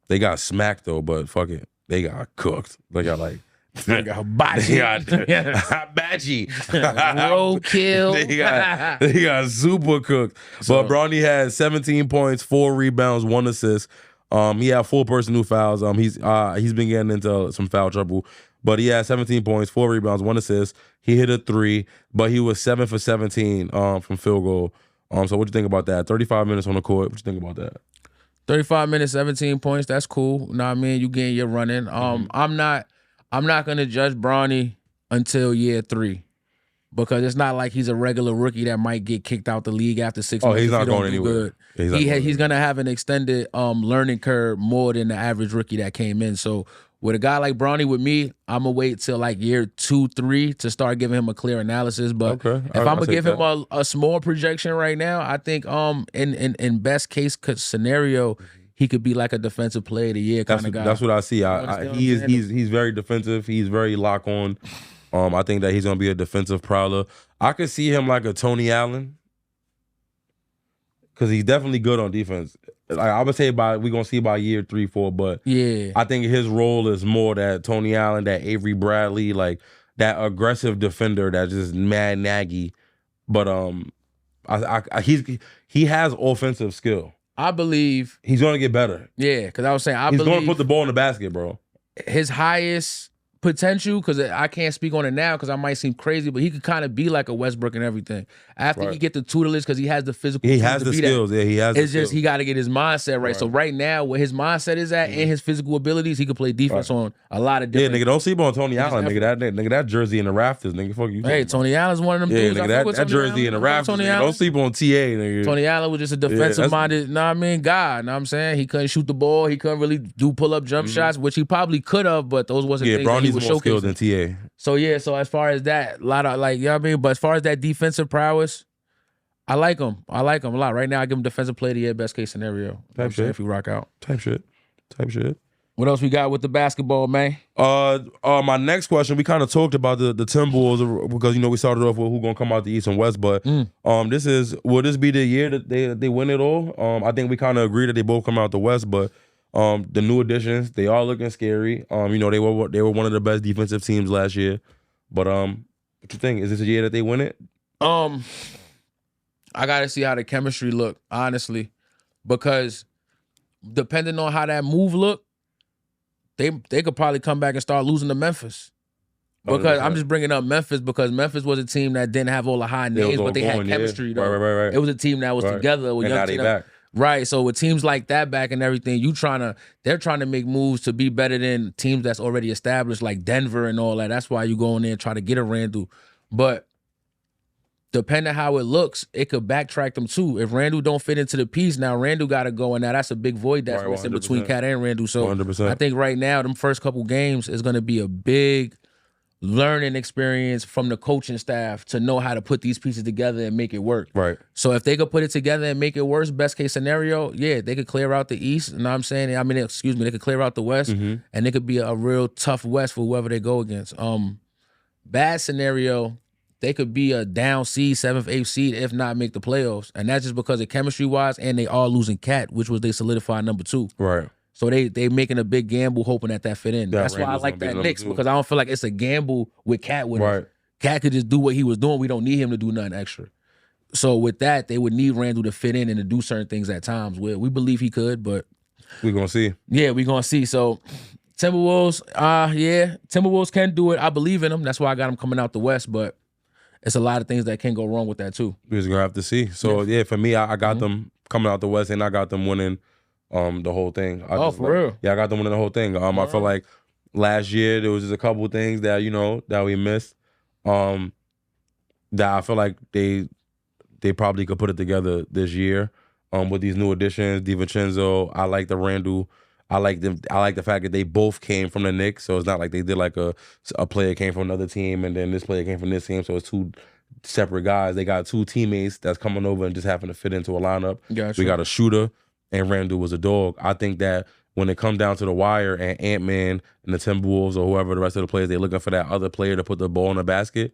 They got smacked though, but fuck it, they got cooked. They got hibachi. Hibachi. Roadkill. They got super cooked. But Bronny had 17 points, 4 rebounds, 1 assist. He had 4 personal fouls. He's been getting into some foul trouble. But he had 17 points, 4 rebounds, 1 assist. He hit a 3, but he was 7 for 17 from field goal. So what you think about that? 35 minutes on the court. What you think about that? 35 minutes, 17 points. That's cool. You know what I mean? You getting your running. I'm not gonna judge Bronny until year 3. Because it's not like he's a regular rookie that might get kicked out the league after 6 months. Oh, he's not going anywhere. He's gonna have an extended learning curve more than the average rookie that came in. So with a guy like Bronny, with me, I'm gonna wait till like year 2, 3 to start giving him a clear analysis. But if I'm gonna give him a small projection right now, I think in best case scenario, he could be like a defensive player of the year kind of guy. That's what I see. He's very defensive. He's very lock on. I think that he's gonna be a defensive prowler. I could see him like a Tony Allen, because he's definitely good on defense. Like I would say we're gonna see by year 3, 4, but yeah, I think his role is more that Tony Allen, that Avery Bradley, like that aggressive defender that's just mad naggy. But he has offensive skill. I believe he's gonna get better. Yeah, because I was saying he's gonna put the ball in the basket, bro. His highest potential, because I can't speak on it now because I might seem crazy, but he could kind of be like a Westbrook and everything. After he get the tutelage, because he has the physical. He has the skills. Yeah, he has. It's just he got to get his mindset right. So right now, where his mindset is at and his physical abilities, he could play defense on a lot of different. Yeah, nigga, don't sleep on Tony Allen, nigga. That jersey in the rafters, nigga. Fuck you. Hey, Tony Allen's one of them dudes. Nigga, that jersey in the rafters. Nigga, don't sleep on TA, nigga. Tony Allen was just a defensive-minded, guy. Know what I'm saying? He couldn't shoot the ball. He couldn't really do pull-up jump shots, which he probably could have, but those wasn't things that he was more skilled than showcasing. TA. So as far as that, a lot of you know what I mean? But as far as that defensive prowess, I like him a lot. Right now, I give him defensive player of the year, best case scenario. Type shit. If we rock out. Type shit. What else we got with the basketball, man? My next question, we kind of talked about the Timberwolves, because we started off with who gonna come out the East and West, but will this be the year that they win it all? I think we kind of agree that they both come out the West, but the new additions, they are looking scary. They were one of the best defensive teams last year. But what you think? Is this a year that they win it? I gotta see how the chemistry look, honestly, because depending on how that move look, they could probably come back and start losing to Memphis. Because I'm just bringing up Memphis because Memphis was a team that didn't have all the high names, but they had chemistry though. Right. It was a team that was together. With and now they back. Right, so with teams like that back and everything, they're trying to make moves to be better than teams that's already established, like Denver and all that. That's why you go in there and try to get a Randall. But depending how it looks, it could backtrack them too. If Randall don't fit into the piece, now Randall got to go, and now that's a big void that's missing between Cat and Randall. So 100%. I think right now, them first couple games is going to be a big learning experience from the coaching staff to know how to put these pieces together and make it work. Right. So if they could put it together and make it worse, best case scenario, yeah, they could clear out the East. You know what I'm saying? I mean, excuse me, they could clear out the West, and it could be a real tough West for whoever they go against. Bad scenario, they could be a down seed, 7th, 8th seed, if not make the playoffs. And that's just because of chemistry-wise, and they are losing Cat, which was they solidified number 2. Right. So they making a big gamble hoping that fit in. Yeah, That's why I Randall's like gonna be that number Knicks, 2. because I don't feel like it's a gamble with Cat with him. Right. Cat could just do what he was doing. We don't need him to do nothing extra. So with that, they would need Randall to fit in and to do certain things at times. We believe he could, but We're going to see. yeah, we're going to see. So Timberwolves, Timberwolves can do it. I believe in them. That's why I got them coming out the West, but it's a lot of things that can go wrong with that too. We're just going to have to see. So, yeah, for me, I got them coming out the West, and I got them winning the whole thing. For real? Yeah, I got them winning the whole thing. I feel like last year there was just a couple of things that, that we missed that I feel like they probably could put it together this year with these new additions. DiVincenzo, I like the Randall. I like them. I like the fact that they both came from the Knicks, so it's not like they did like a player came from another team and then this player came from this team, so it's 2 separate guys. They got 2 teammates that's coming over and just happen to fit into a lineup. Gotcha. We got a shooter, and Randall was a dog. I think that when it comes down to the wire and Ant-Man and the Timberwolves or whoever the rest of the players, they're looking for that other player to put the ball in the basket.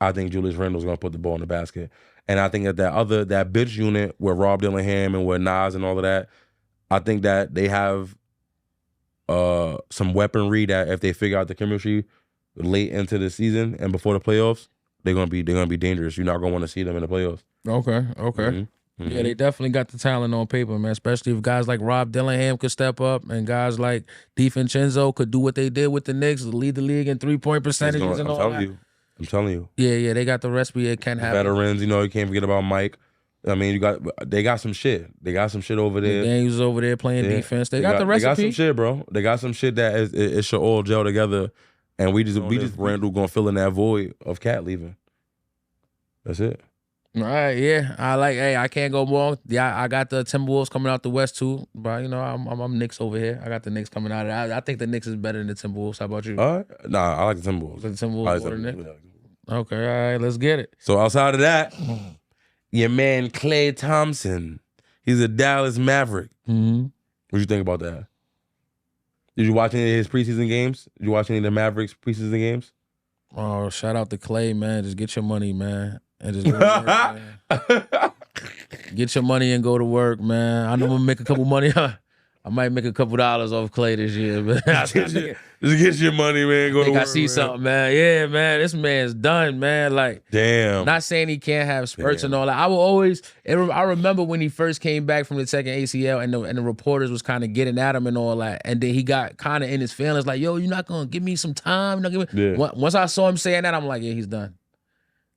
I think Julius Randle's going to put the ball in the basket. And I think that bench unit with Rob Dillingham and with Nas and all of that, I think that they have some weaponry that if they figure out the chemistry late into the season and before the playoffs, they're gonna be dangerous. You're not gonna want to see them in the playoffs. Okay. Mm-hmm. Yeah, they definitely got the talent on paper, man. Especially if guys like Rob Dillingham could step up and guys like DiVincenzo could do what they did with the Knicks, lead the league in 3-point percentages and all that. I'm telling you. Yeah, they got the recipe. It can happen. Veterans, you can't forget about Mike. I mean, they got some shit. They got some shit over there. Daniels over there playing defense. They got the recipe. They got some shit, bro. They got some shit that it should all gel together, and we just Randall gonna fill in that void of Cat leaving. That's it. All right, yeah. I can't go wrong. Yeah, I got the Timberwolves coming out the West too, but I'm Knicks over here. I got the Knicks coming out. I think the Knicks is better than the Timberwolves. How about you? All right. Nah, I like the Timberwolves. The Timberwolves or the Knicks? Okay, all right, let's get it. So outside of that, your man Klay Thompson, he's a Dallas Maverick. Mm-hmm. What you think about that? Did you watch any of his preseason games? Did you watch any of the Mavericks preseason games? Oh, shout out to Klay, man. Just get your money, man. And just go to work, man. Get your money and go to work, man. I know I'm gonna make a couple money. I might make a couple dollars off Klay this year, but just get your money, man. Go to work. I see something, man. Yeah, man. This man's done, man. Like, damn. Not saying he can't have spurts and all that. I remember when he first came back from the second ACL, and the reporters was kind of getting at him and all that, and then he got kind of in his feelings, like, "Yo, you're not gonna give me some time." Once I saw him saying that, I'm like, "Yeah, he's done."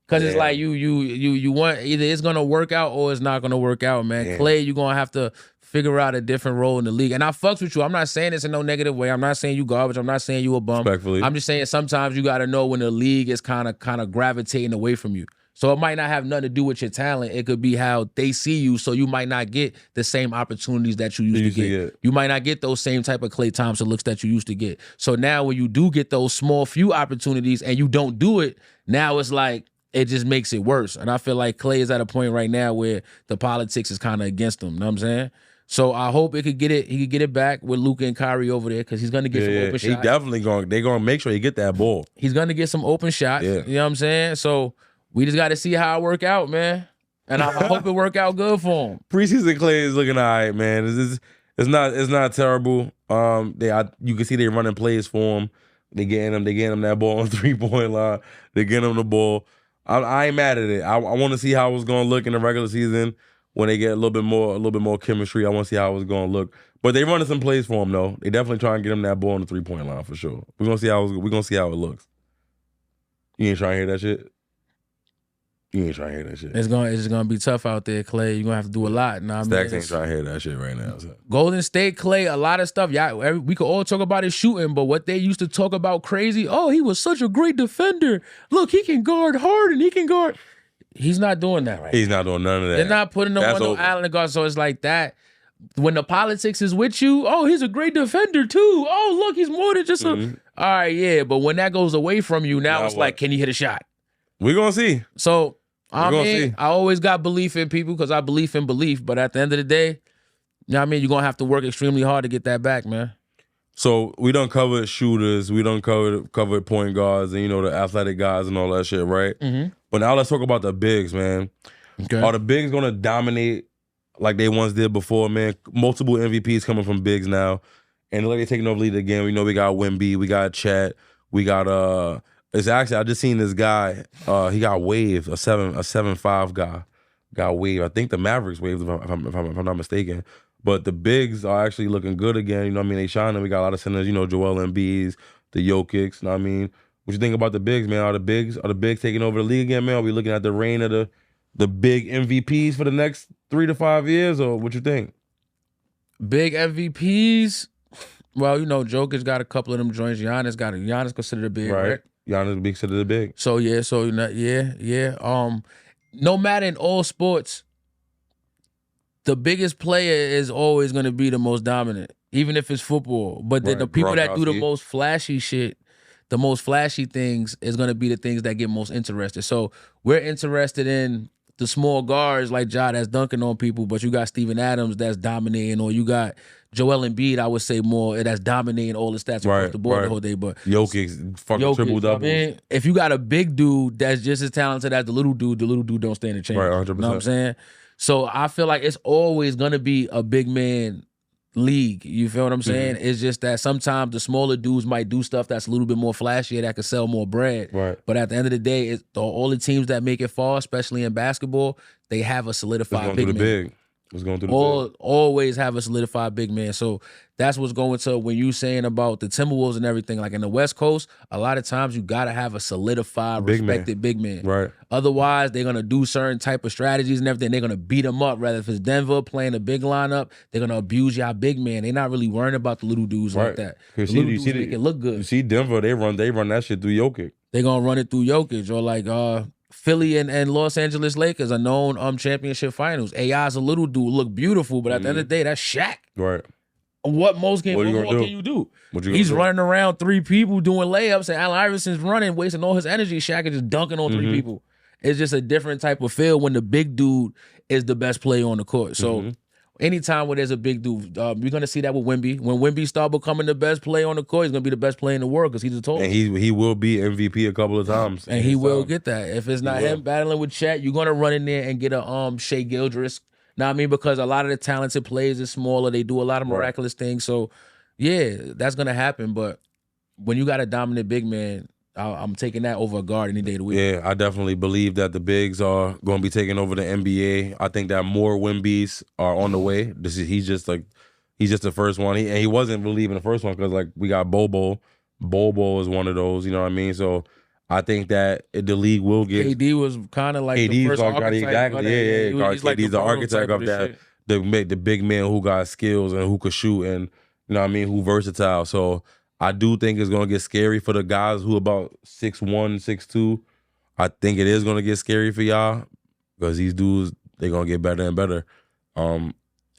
Cause it's like you want either it's gonna work out or it's not gonna work out, man. Damn. Klay, you're gonna have to figure out a different role in the league. And I fucks with you. I'm not saying this in no negative way. I'm not saying you garbage. I'm not saying you a bum. Respectfully. I'm just saying sometimes you gotta know when the league is kind of gravitating away from you. So it might not have nothing to do with your talent. It could be how they see you. So you might not get the same opportunities that you used to get. You might not get those same type of Klay Thompson looks that you used to get. So now when you do get those small few opportunities and you don't do it, now it's like, it just makes it worse. And I feel like Klay is at a point right now where the politics is kind of against him. You know what I'm saying? So I hope he could get it back with Luka and Kyrie over there, because he's going to get some open shots. He definitely they're going to make sure he get that ball. He's going to get some open shots. Yeah. You know what I'm saying? So we just got to see how it work out, man. And I hope it work out good for him. Preseason Klay is looking all right, man. It's not terrible. You can see they running plays for him. They getting him that ball on 3-point line. They getting him the ball. I ain't mad at it. I want to see how it's going to look in the regular season when they get a little bit more chemistry. I want to see how it's going to look. But they running some plays for him though. They definitely trying to get him that ball on the 3-point line for sure. We're gonna see how it looks. You ain't trying to hear that shit. It's gonna be tough out there, Klay. You're gonna have to do a lot. Nah, Stacks ain't trying to hear that shit right now. So. Golden State, Klay, a lot of stuff. Yeah, we could all talk about his shooting, but what they used to talk about crazy, oh, he was such a great defender. Look, he can guard hard and he can guard. He's not doing that right now. He's not doing none of that. They're not putting him on no island guard, so it's like that. when the politics is with you, oh, he's a great defender too. Oh, look, he's more than just a. All right, yeah, but when that goes away from you, now it's like, can you hit a shot? We're gonna see. So I always got belief in people because I believe in belief. But at the end of the day, you know what I mean, you're gonna have to work extremely hard to get that back, man. So we done covered shooters, we done covered point guards, and the athletic guys and all that shit, right? Mm-hmm. But now let's talk about the bigs, man. Okay. Are the bigs gonna dominate like they once did before, man? Multiple MVPs coming from bigs now, and like they taking over the lead again. We know we got Wemby, we got Chet, we got It's actually I just seen this guy. He got waived, a 7'5" guy got waived. I think the Mavericks waived if I'm not mistaken. But the bigs are actually looking good again. You know what I mean? They shining. We got a lot of centers. Joel Embiid's, the Jokic's. You know what I mean? What you think about the bigs, man? Are the bigs taking over the league again, man? Are we looking at the reign of the big MVPs for the next 3 to 5 years, or what you think? Big MVPs. Well, Jokic got a couple of them joints. Giannis considered a big, right? Giannis would be considered a big. So yeah. No matter in all sports, the biggest player is always going to be the most dominant, even if it's football. But the people that do the most flashy shit, the most flashy things, is going to be the things that get most interested. So we're interested in the small guards like Ja that's dunking on people, but you got Steven Adams that's dominating, or you got Joel Embiid, I would say more, that's dominating all the stats across the board the whole day. But Jokic, fucking triple doubles. I mean, if you got a big dude that's just as talented as the little dude don't stand a chance. Right, 100%. You know what I'm saying? So I feel like it's always going to be a big man league. You feel what I'm saying? Mm-hmm. It's just that sometimes the smaller dudes might do stuff that's a little bit more flashy that could sell more bread. Right. But at the end of the day, all the teams that make it far, especially in basketball, they have a solidified big man. It's going through the big. Always have a solidified big man. So that's what's going to, when you saying about the Timberwolves and everything, like in the West Coast, a lot of times you got to have a solidified, respected big man. Right. Otherwise, they're going to do certain type of strategies and everything. They're going to beat them up. Rather if it's Denver playing a big lineup, they're going to abuse y'all big man. They're not really worrying about the little dudes like that. The little dudes make it look good. You see Denver, they run that shit through Jokic. They're going to run it through Jokic, or like Philly and Los Angeles Lakers are known championship finals. AI's a little dude, look beautiful, but at the end of the day, that's Shaq. Right. What most games, what can you do? He's running around 3 people doing layups, and Allen Iverson's running, wasting all his energy. Shaq is just dunking on 3 people. It's just a different type of feel when the big dude is the best player on the court. So anytime where there's a big dude, we're going to see that with Wemby. When Wemby start becoming the best player on the court, he's going to be the best player in the world because he's the tallest. And he will be MVP a couple of times. And he will get that. If it's not him battling with Chet, you're going to run in there and get a Shea Gilgeous. Know what I mean? Because a lot of the talented players is smaller. They do a lot of miraculous things. So, yeah, that's going to happen. But when you got a dominant big man, I'm taking that over a guard any day of the week. Yeah, I definitely believe that the bigs are going to be taking over the NBA. I think that more Wembys are on the way. He's just the first one. He wasn't really even the first one because we got Bobo. Bobo is one of those. You know what I mean? So I think that the league will get. KD was kind of like KD's the first archetype. Exactly. Yeah. He's like KD's the architect of that. The big man who got skills and who could shoot and you know what I mean, who versatile. So I do think it's gonna get scary for the guys who about 6'1", 6'2". I think it is gonna get scary for y'all because these dudes they're gonna get better and better.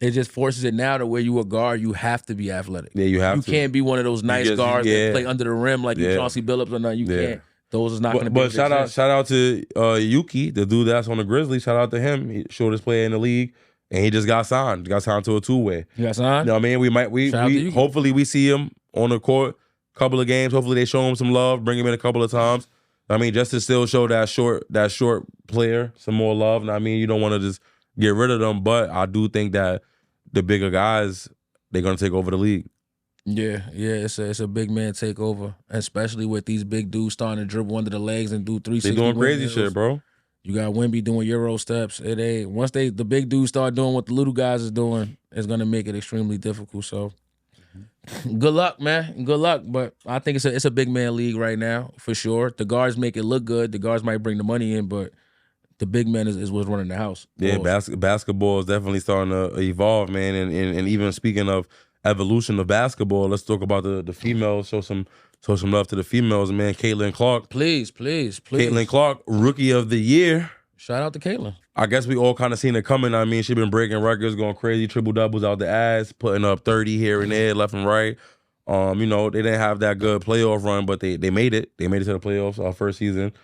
It just forces it now to where you a guard, you have to be athletic. Yeah, you have to. You can't be one of those nice guards that play under the rim like you Chauncey Billups or nothing. You can't. Those is not going to be. But shout out to Yuki, the dude that's on the Grizzlies. Shout out to him. He shortest player in the league, and he just got signed. Got signed to a 2-way. You got signed? You know what I mean? We hopefully we see him on the court a couple of games. Hopefully they show him some love, bring him in a couple of times. I mean, just to still show that short player some more love. And I mean, you don't want to just get rid of them, but I do think that the bigger guys, they're gonna take over the league. Yeah, it's a big man takeover, especially with these big dudes starting to dribble under the legs and do 360. They doing crazy shit, bro. You got Wemby doing Euro steps. Once the big dudes start doing what the little guys is doing, it's gonna make it extremely difficult. So, good luck, man. Good luck. But I think it's a big man league right now for sure. The guards make it look good. The guards might bring the money in, but the big man is what's running the house. Yeah, basketball is definitely starting to evolve, man. And even speaking of evolution of basketball, let's talk about the females. Show some love to the females, man. Caitlin Clark. Please. Caitlin Clark, Rookie of the Year. Shout out to Caitlin. I guess we all kind of seen it coming. I mean, she been breaking records, going crazy, triple doubles out the ass, putting up 30 here and there, left and right. You know, they didn't have that good playoff run, but they made it. They made it to the playoffs our first season.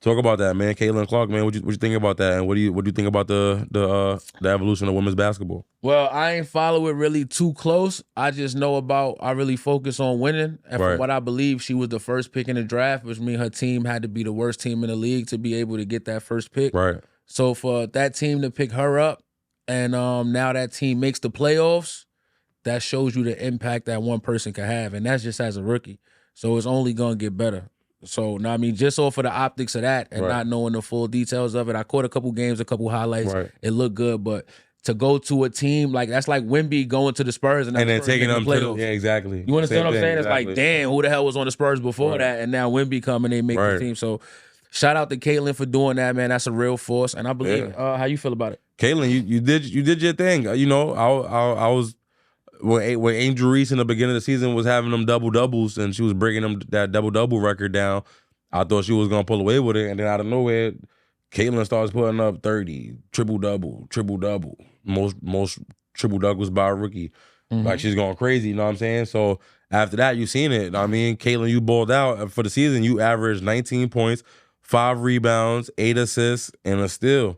Talk about that, man. Caitlin Clark, man. What you think about that? And what do you think about the evolution of women's basketball? Well, I ain't follow it really too close. I just know I really focus on winning. And from what I believe, she was the first pick in the draft, which means her team had to be the worst team in the league to be able to get that first pick. Right. So for that team to pick her up, and now that team makes the playoffs, that shows you the impact that one person can have. And that's just as a rookie. So it's only going to get better. So, I mean, just off of the optics of that and not knowing the full details of it, I caught a couple games, a couple highlights. Right. It looked good, but to go to a team like that's like Wemby going to the Spurs and then taking them to playoffs. Yeah, exactly. You understand what I'm saying? Exactly. It's like, damn, who the hell was on the Spurs before that? And now Wemby coming, they make the team. So, shout out to Caitlin for doing that, man. That's a real force, and I believe. How you feel about it, Caitlin? You did your thing. You know, I was. When Angel Reese in the beginning of the season was having them double-doubles and she was breaking them that double-double record down, I thought she was going to pull away with it. And then out of nowhere, Caitlin starts putting up 30, triple-double, most triple-doubles by a rookie. Like, she's going crazy, you know what I'm saying? So, after that, you seen it. I mean, Caitlin, you balled out. For the season, you averaged 19 points, 5 rebounds, 8 assists, and a steal.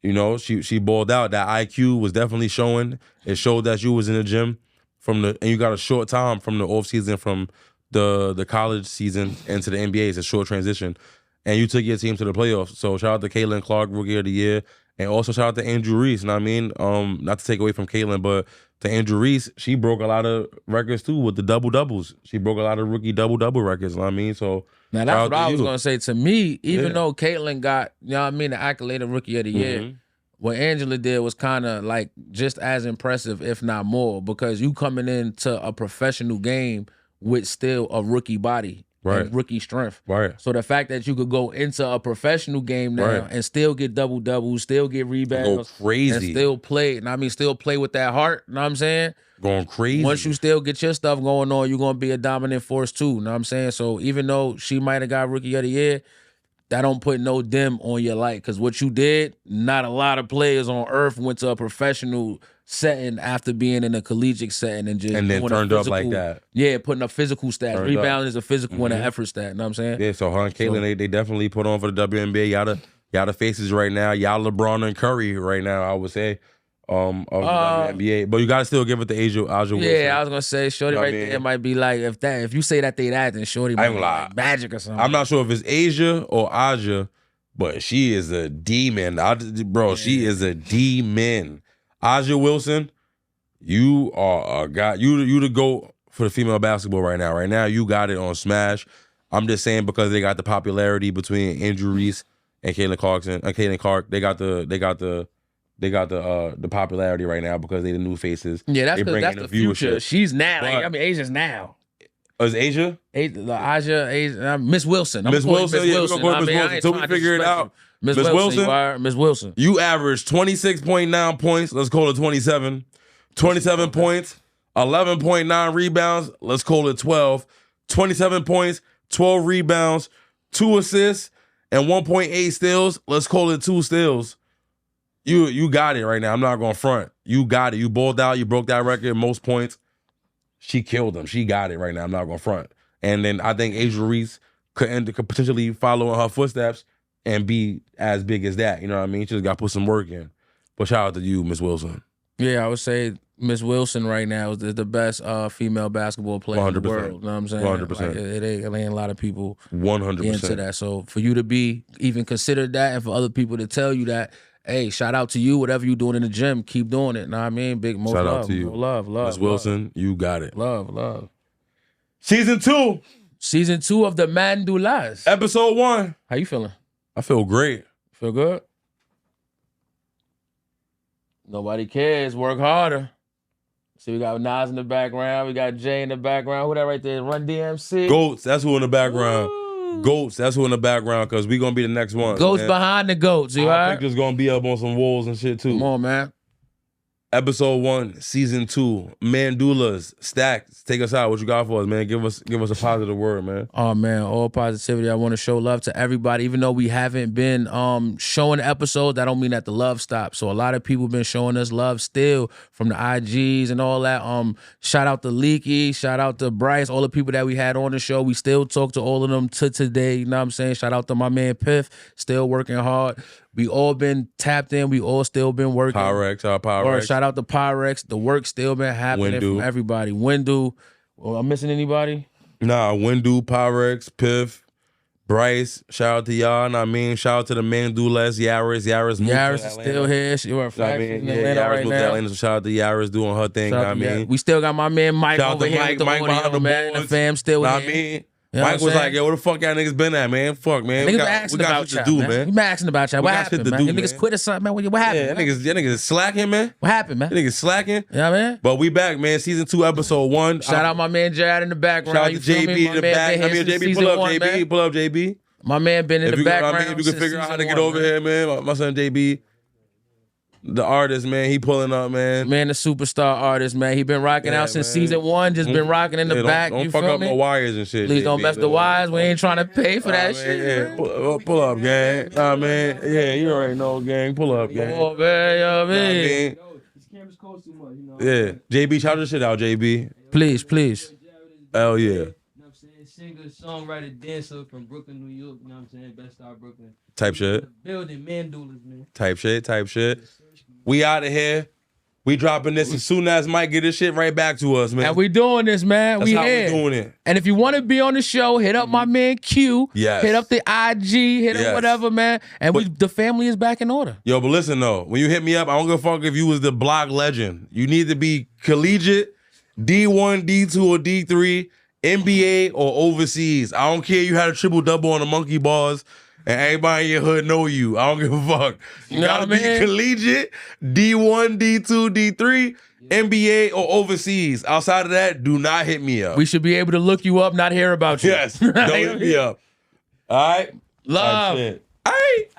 You know, she balled out. That IQ was definitely showing. It showed that you was in the gym and you got a short time from the off season from the college season into the NBA. It's a short transition. And you took your team to the playoffs. So shout out to Caitlin Clark, Rookie of the Year. And also shout out to Andrew Reese. You know what I mean? Not to take away from Caitlin, but to Andrew Reese, she broke a lot of records too with the double-doubles. She broke a lot of rookie double-double records, you know what I mean? So now that's what I was going to say. To me, even though Caitlin got, you know what I mean, the accolade of Rookie of the Year, what Angela did was kind of like just as impressive, if not more, because you coming into a professional game with still a rookie body. And rookie strength. So the fact that you could go into a professional game now and still get double-doubles, still get rebounds, go crazy, and still play, and I mean still play with that heart, you know what I'm saying? Going crazy. Once you still get your stuff going on, you're going to be a dominant force too, you know what I'm saying? So even though she might have got Rookie of the Year, that don't put no dim on your light, because what you did, not a lot of players on earth went to a professional setting after being in a collegiate setting and then turned up like that. Yeah, putting up physical stats. Rebounding is a physical and an effort stat. You know what I'm saying? Yeah, so her and Caitlin, they definitely put on for the WNBA. Y'all the faces right now. Y'all LeBron and Curry right now, I would say, of the WNBA. But you got to still give it to Asia Wilson. Yeah, I was going to say, Shorty there might be like, if you say that they that, then Shorty might be like Magic or something. I'm not sure if it's Asia or Aja, but she is a demon. She is a demon. Aja Wilson, you are a guy. You the GOAT for the female basketball right now. Right now, you got it on Smash. I'm just saying because they got the popularity between Andrew Reese and Caitlin Clark. They got the popularity right now because they the new faces. Yeah, that's the future. She's now. Asia's now. Is Asia? Asia, Miss Wilson. Miss Wilson. Yeah, we're going to call Miss Wilson until we figure it out. Miss Wilson. Miss Wilson. You averaged 26.9 points. Let's call it 27. 27 points. 11.9 rebounds. Let's call it 12. 27 points. 12 rebounds. 2 assists. And 1.8 steals. Let's call it 2 steals. You got it right now. I'm not going to front. You got it. You balled out. You broke that record. Most points. She killed them. She got it right now. I'm not going to front. And then I think Asia Reese could potentially follow in her footsteps and be as big as that. You know what I mean? She just got to put some work in. But shout out to you, Miss Wilson. Yeah, I would say Miss Wilson right now is the best female basketball player 100%. In the world. You know what I'm saying? 100%. Like, it ain't a lot of people 100% into that. So for you to be even considered that and for other people to tell you that, hey, shout out to you. Whatever you doing in the gym, keep doing it. Know what I mean? Big more shout love. Out to you. More love. Miss Wilson, you got it. Love. Season 2. Season 2 of the Manduelers. Episode 1. How you feeling? I feel great. Feel good? Nobody cares. Work harder. See, we got Nas in the background. We got Jay in the background. Who that right there? Run DMC. Goats. That's who in the background. Woo. Goats. That's who in the background because we going to be the next one. Goats behind the goats. You Our all right? picture's going to be up on some walls and shit too. Come on, man. Episode 1, Season 2, Manduelers, Stack. Take us out. What you got for us, man? Give us a positive word, man. Oh man, all positivity. I want to show love to everybody. Even though we haven't been showing episodes, that don't mean that the love stopped. So a lot of people been showing us love still from the IGs and all that. Shout out to Leaky, shout out to Bryce, all the people that we had on the show. We still talk to all of them to today. You know what I'm saying? Shout out to my man Piff, still working hard. We all been tapped in. We all still been working. Pyrex, our Pyrex. Or shout out to Pyrex. The work still been happening from everybody. Windu. Oh, I'm missing anybody? Nah, Windu, Pyrex, Piff, Bryce. Shout out to y'all. Know what I mean, shout out to the Manduelers, Yaris. Yaris is still here. She working I mean, Yaris moved to Atlanta. So shout out to Yaris doing her thing. Know what I mean, we still got my man Mike shout over here with the audio, man. The fam still here. Know I mean, you know Mike was like, yo, where the fuck y'all niggas been at, man? Fuck, man. We got shit to do, man. We been asking about y'all. What happened, man? You niggas quit or something, man? What happened? Yeah, that niggas is slacking, man. What happened, man? That niggas slacking. You know what I mean? But we back, man. Season 2, Episode 1. Shout out my man Jared in the background. Shout out to JB in the back. I mean, JB, pull up, JB. Pull up, JB. My man been in the background. If you can figure out how to get over here, man. My son JB. The artist, man, he pulling up, man. Man, the superstar artist, man. He been rocking out since season 1. Just been rocking in the back. Don't you fuck feel up me? my wires and shit. Please don't mess the wires. We ain't trying to pay for that shit. Yeah. Pull up, gang. Nah, man. Yeah, you already know, gang. Pull up, gang. Oh, man, yo, man. This camera's close too much, you know. Yeah. JB, shout your shit out, JB. Please. Hell yeah. Singer, songwriter, dancer from Brooklyn, New York. You know what I'm saying? Best star Brooklyn. Type shit. Building Manduelers, man. Type shit. We out of here. We dropping this as soon as Mike get this shit right back to us, man. And we doing this, man. That's we how here. we doing it. And if you want to be on the show, hit up my man Q. Yes. Hit up the IG. Hit up whatever, man. And the family is back in order. Yo, but listen though, when you hit me up, I don't give a fuck if you was the block legend. You need to be collegiate, D1, D2, or D3, NBA, or overseas. I don't care you had a triple-double on the monkey bars and everybody in your hood know you. I don't give a fuck. You gotta be collegiate, D1, D2, D3, NBA, or overseas. Outside of that, do not hit me up. We should be able to look you up, not hear about you. Yes, don't hit me up. All right? Love. All right.